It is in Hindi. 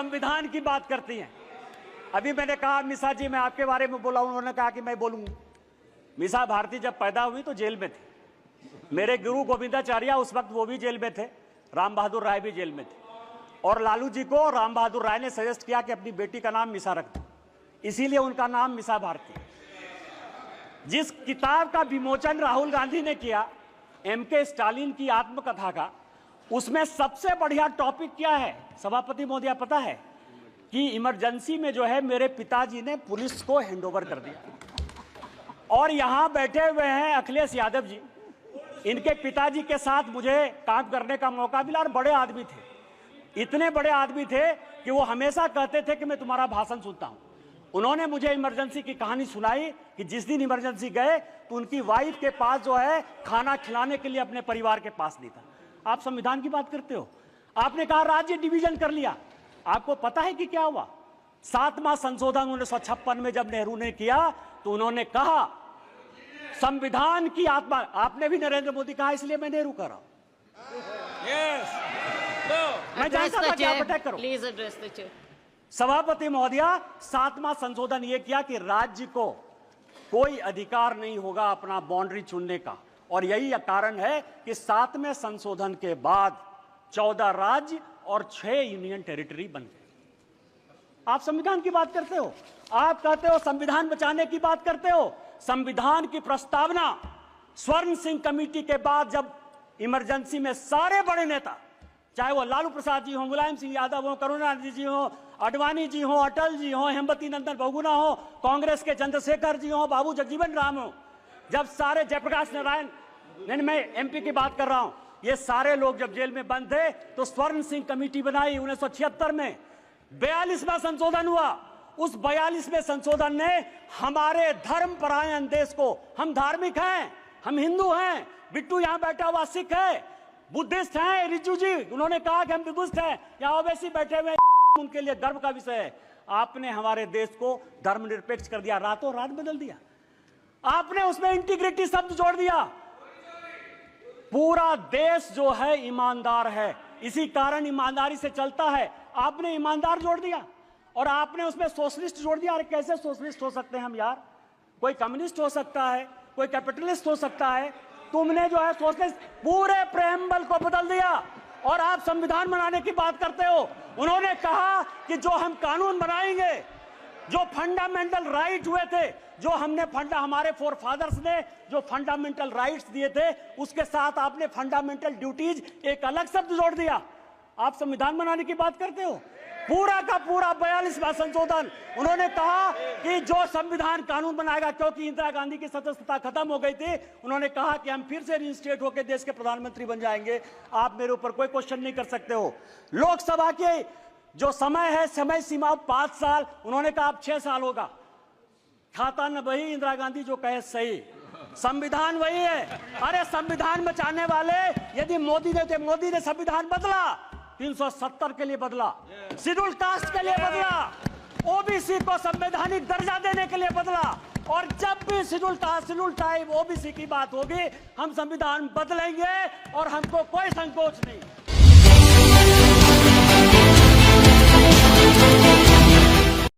संविधान की बात करती हैं। अभी मैंने कहा मिसा जी मैं आपके बारे में बोला, उन्होंने कहा कि मैं बोलूंगा। मिसा भारती जब पैदा हुई तो जेल में थे। मेरे गुरु गोविंदाचार्य उस वक्त वो भी जेल में थे, राम बहादुर राय भी जेल में थे, और लालू जी को राम बहादुर राय ने सजेस्ट किया कि अपनी बेटी का नाम मिसा रख दो, इसीलिए उनका नाम मिसा भारती। जिस किताब का विमोचन राहुल गांधी ने किया, एमके स्टालिन की आत्मकथा का, उसमें सबसे बढ़िया टॉपिक क्या है सभापति महोदय पता है? कि इमरजेंसी में जो है मेरे पिताजी ने पुलिस को हैंडओवर कर दिया। और यहां बैठे हुए हैं अखिलेश यादव जी, इनके पिताजी के साथ मुझे काम करने का मौका मिला, और बड़े आदमी थे, इतने बड़े आदमी थे कि वो हमेशा कहते थे कि मैं तुम्हारा भाषण सुनता हूं। उन्होंने मुझे इमरजेंसी की कहानी सुनाई कि जिस दिन इमरजेंसी गए तो उनकी वाइफ के पास जो है खाना खिलाने के लिए अपने परिवार के पास नहीं था। आप संविधान की बात करते हो, आपने कहा राज्य डिवीजन कर लिया। आपको पता है कि क्या हुआ? 7वां संशोधन 1956 में जब नेहरू ने किया तो उन्होंने कहा संविधान की आत्मा, आपने भी नरेंद्र मोदी कहा इसलिए मैं नेहरू कर रहा हूं। मैं जानता था कि आप अटैक करो। Please address the chair. सभापति महोदय, 7वां संशोधन यह किया कि राज्य को कोई अधिकार नहीं होगा अपना बाउंड्री चुनने का, और यही कारण है कि 7वें संशोधन के बाद 14 राज्य और 6 यूनियन टेरिटरी बन गए। आप संविधान की बात करते हो, आप कहते हो संविधान बचाने की बात करते हो। संविधान की प्रस्तावना स्वर्ण सिंह कमेटी के बाद जब इमरजेंसी में सारे बड़े नेता, चाहे वो लालू प्रसाद जी हो, मुलायम सिंह यादव हो, करुणानिधि जी हो, अडवाणी जी हो, अटल जी हो, हेमवती नंदन बहुगुणा हो, कांग्रेस के चंद्रशेखर जी हो, बाबू जगजीवन राम हो, जब सारे जयप्रकाश नारायण, नहीं मैं एमपी की बात कर रहा हूं, ये सारे लोग जब जेल में बंद थे तो स्वर्ण सिंह कमेटी बनाई 1976 में। 42वां संशोधन हुआ। उस 42वें संशोधन ने हमारे धर्मपरायण देश को, हम धार्मिक हैं, हम हिंदू हैं, बिट्टू यहां बैठा हुआ सिख है, बुद्धिस्ट हैं, रिजू जी उन्होंने कहा कि हम बुद्धिस्ट हैं, यहां ओवैसी बैठे हुए उनके लिए गर्व का विषय है। आपने हमारे देश को धर्मनिरपेक्ष कर दिया, रातों रात बदल दिया। आपने उसमें इंटीग्रिटी शब्द जोड़ दिया। पूरा देश जो है ईमानदार है, इसी कारण ईमानदारी से चलता है। आपने ईमानदार जोड़ दिया और आपने उसमें सोशलिस्ट जोड़ दिया। अरे कैसे सोशलिस्ट हो सकते हैं हम यार? कोई कम्युनिस्ट हो सकता है, कोई कैपिटलिस्ट हो सकता है, तुमने जो है सोशलिस्ट पूरे प्रेम्बल को बदल दिया और आप संविधान बनाने की बात करते हो। उन्होंने कहा कि जो हम कानून बनाएंगे, जो फंडामेंटल राइट हुए थे, जो हमने हमारे फोर फादर्स ने जो फंडामेंटल राइट्स दिए थे, उसके साथ आपने फंडामेंटल ड्यूटीज एक अलग शब्द जोड़ दिया। आप संविधान बनाने की बात करते हो। पूरा का पूरा 42वां संशोधन, उन्होंने कहा कि जो संविधान कानून बनाएगा, क्योंकि इंदिरा गांधी की सदस्यता खत्म हो गई थी, उन्होंने कहा कि हम फिर से रिइंस्टेट होकर देश के प्रधानमंत्री बन जाएंगे। आप मेरे ऊपर कोई क्वेश्चन नहीं कर सकते हो। लोकसभा के जो समय है, समय सीमा 5 साल, उन्होंने कहा अब 6 साल होगा। खाता न वही, इंदिरा गांधी जो कहे सही, संविधान वही है। अरे संविधान बचाने वाले यदि मोदी ने संविधान बदला, 370 के लिए बदला, शेड्यूल कास्ट के लिए बदला, ओबीसी को संवैधानिक दर्जा देने के लिए बदला, और जब भी शेड्यूल टाइप ओबीसी की बात होगी, हम संविधान बदलेंगे और हमको कोई संकोच नहीं।